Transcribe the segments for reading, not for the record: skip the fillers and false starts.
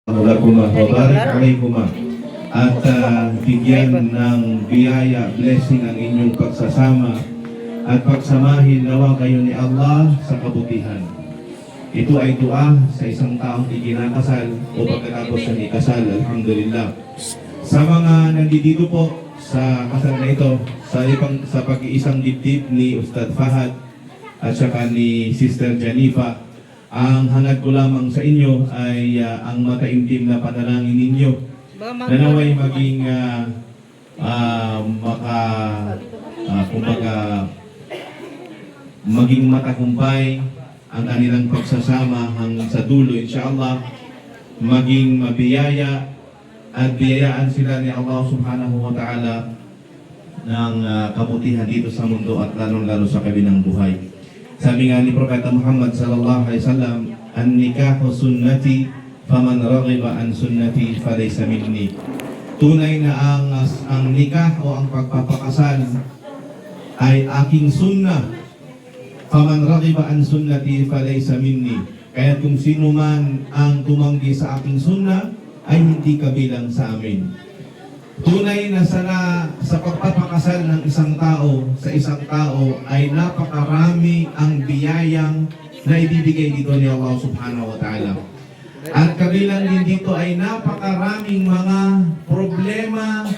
Lakuma, wabarik alaykuma. At bigyan ng biyaya, blessing ang inyong pagsasama at pagsamahin nawa kayo ni Allah sa kabutihan. Ito ay dua sa isang taong ikinakasal o pagkatapos ng ikasal, alhamdulillah. Sa mga nandito po sa kasal na ito, sa pag-iisang dibdib ni Ustad Fahad at saka ni Sister Janifa, ang hangad ko lamang sa inyo ay ang mataimtim na panalangin ninyo na naway maging maging matagumpay ang kanilang pagsasama hanggang sa dulo, insyaAllah, maging mabiyaya at biyayaan sila ni Allah subhanahu wa ta'ala ng kabutihan dito sa mundo at lalong-lalo sa kabilang buhay. Sabi nga ni Propeta Muhammad sallallahu alaihi wasallam, "An-nikahu sunnati, faman raghiba an sunnati falaysa minni." Tunay na ang nikah o ang pagpapakasal ay aking sunnah. Faman raghiba an sunnati falaysa minni. Kaya kung sino man ang tumanggi sa aking sunnah ay hindi kabilang sa amin. Tunay na sa pagpapakasal ng isang tao sa isang tao ay napakarami ang biyayang na ibibigay dito ni Allah subhanahu wa ta'ala. At kabilang din dito ay napakaraming mga problema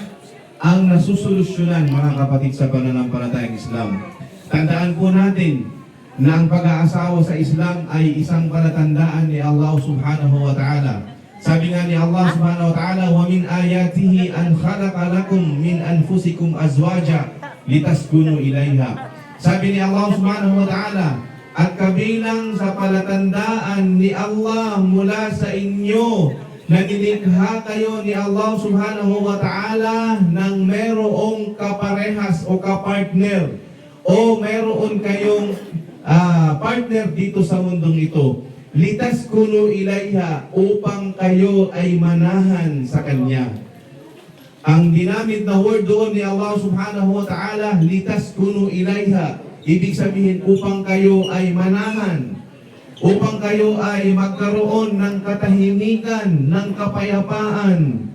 ang nasusolusyonan, mga kapatid, sa pananampalatayang Islam. Tandaan po natin na ang pag-aasawa sa Islam ay isang palatandaan ni Allah subhanahu wa ta'ala. Sabi nga ni Allah subhanahu wa ta'ala, "Wa min ayatihi an khalaqa lakum min anfusikum azwaja litaskunu ilayha." Sabi ni Allah subhanahu wa ta'ala, at kabilang sa palatandaan ni Allah mula sa inyo na nilikha kayo ni Allah subhanahu wa ta'ala ng merong kaparehas o kapartner o meron kayong partner dito sa mundong ito. Litaskunu ilayha, upang kayo ay manahan sa Kanya. Ang ginamit na word doon ni Allah subhanahu wa ta'ala, litaskunu ilayha, ibig sabihin upang kayo ay manahan, upang kayo ay magkaroon ng katahimikan, ng kapayapaan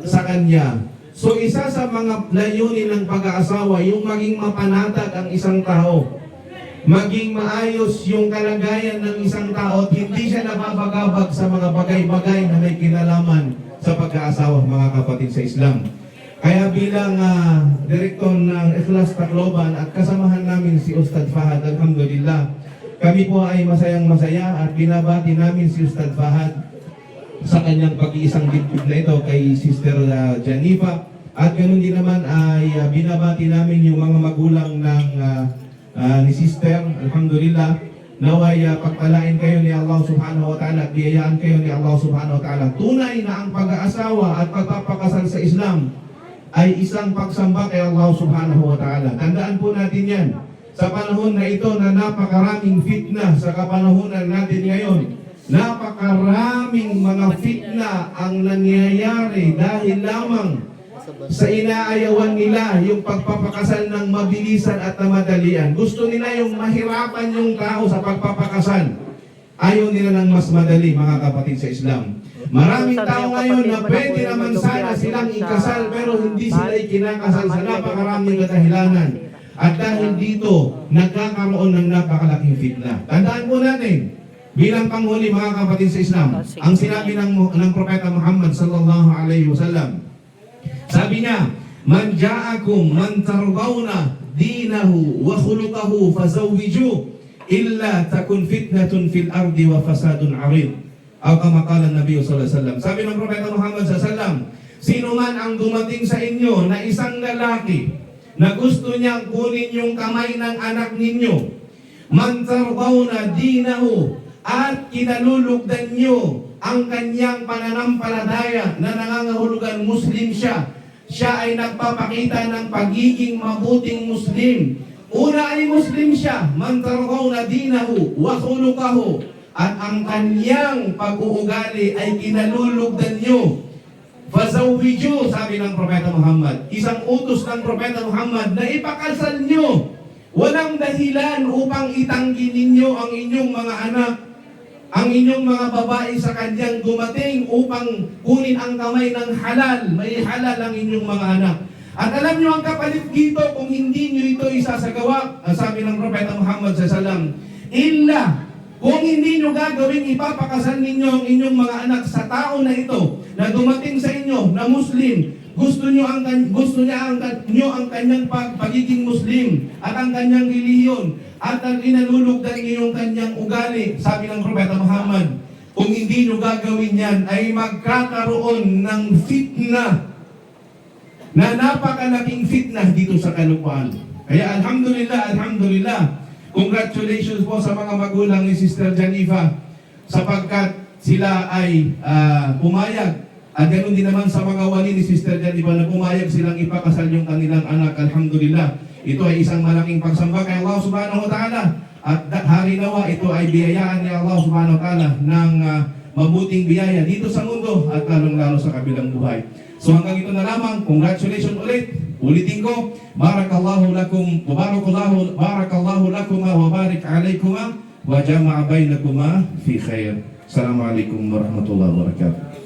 sa Kanya. So isa sa mga layunin ng pag-aasawa, yung maging mapanatag ang isang tao, maging maayos yung kalagayan ng isang tao at hindi siya nababagabag sa mga bagay-bagay na may kinalaman sa pag-aasawa, mga kapatid sa Islam. Kaya bilang direktor ng Ikhlas Tacloban at kasamahan namin si Ustad Fahad, alhamdulillah, kami po ay masayang-masaya at binabati namin si Ustad Fahad sa kanyang pag-iisang dibdib na ito kay Sister Janifa, at ganoon din naman ay binabati namin yung mga magulang ng ni Sister, alhamdulillah, naway pagpalain kayo ni Allah subhanahu wa ta'ala at biyayaan kayo ni Allah subhanahu wa ta'ala. Tunay na ang pag-aasawa at pagpapakasal sa Islam ay isang pagsamba kay Allah subhanahu wa ta'ala. Tandaan po natin yan. Sa panahon na ito na napakaraming fitna sa kapanahunan natin ngayon, napakaraming mga fitna ang nangyayari dahil lamang sa inaayawan nila yung pagpapakasal ng mabilisan at na madalian. Gusto nila yung mahirapan yung tao sa pagpapakasal. Ayaw nila ng mas madali, mga kapatid sa Islam. Maraming tao ngayon na pwede naman sana silang ikasal pero hindi sila ikinakasal sa napakaraming kadahilanan. At dahil dito, nagkakaroon ng napakalaking fitna. Tandaan po natin, bilang panghuli, mga kapatid sa Islam, ang sinabi ng Propeta Muhammad sallallahu alaihi wasallam, sabi niya, "Man ja'akum man tardawna dinahu wa khuluquhu fazawwiju illa takun fitnatun fil ardi wa fasadun 'arid." Aw kama qala an-nabiy sallallahu alaihi wasallam. Sabi ng Propeta Muhammad sallallahu alaihi wasallam, sino man ang dumating sa inyo na isang lalaki na gusto niyang kunin yung kamay ng anak ninyo, man tardawna dinahu, at kinalulugdan niyo ang kanyang pananampalataya na nangangahulugan Muslim siya ay nagpapakita ng pagiging mabuting Muslim. Una ay Muslim siya, man tardawna dinahu wa khuluquhu, at ang kanyang pag-uugali ay kinalulugdan niyo. Fazawwiju, sabi ng Propeta Muhammad, isang utos ng Propeta Muhammad na ipakasal niyo. Walang dahilan upang itanggi ninyo ang inyong mga anak ang inyong mga babae sa kanyang dumating upang kunin ang kamay ng halal. May halal ang inyong mga anak. At alam nyo ang kapalit dito kung hindi nyo ito isasagawa, sabi ng Propeta Muhammad SAW, illa kung hindi nyo gagawin, ipapakasal ninyo ang inyong mga anak sa tao na ito na dumating sa inyo na Muslim. Gusto niya ang kanyang pagiging Muslim at ang kanyang relihiyon at ang inalulugdan niyo yung kanyang ugali. Sabi ng Propeta Muhammad, kung hindi nyo gagawin yan, ay magkakaroon ng fitna na napakalaking fitnah dito sa kalupaan. Kaya alhamdulillah, congratulations po sa mga magulang ni Sister Janifa sapagkat sila ay pumayag. At ganoon din naman sa mga wali ni Sister Janifa na pumayag silang ipakasal yung kanilang anak. Alhamdulillah. Ito ay isang malaking pagsamba kay Allah subhanahu wa ta'ala. At hari nawa, ito ay biyayaan ni Allah subhanahu wa ta'ala ng mabuting biyaya dito sa mundo at lalong-lalo sa kabilang buhay. So hanggang ito na lamang, congratulations ulit. Ulitin ko, barakallahu lakum, barakallahu lakuma wa barik alaykuma wa jama'a bainakuma fi khair. Assalamualaikum warahmatullahi wabarakatuh.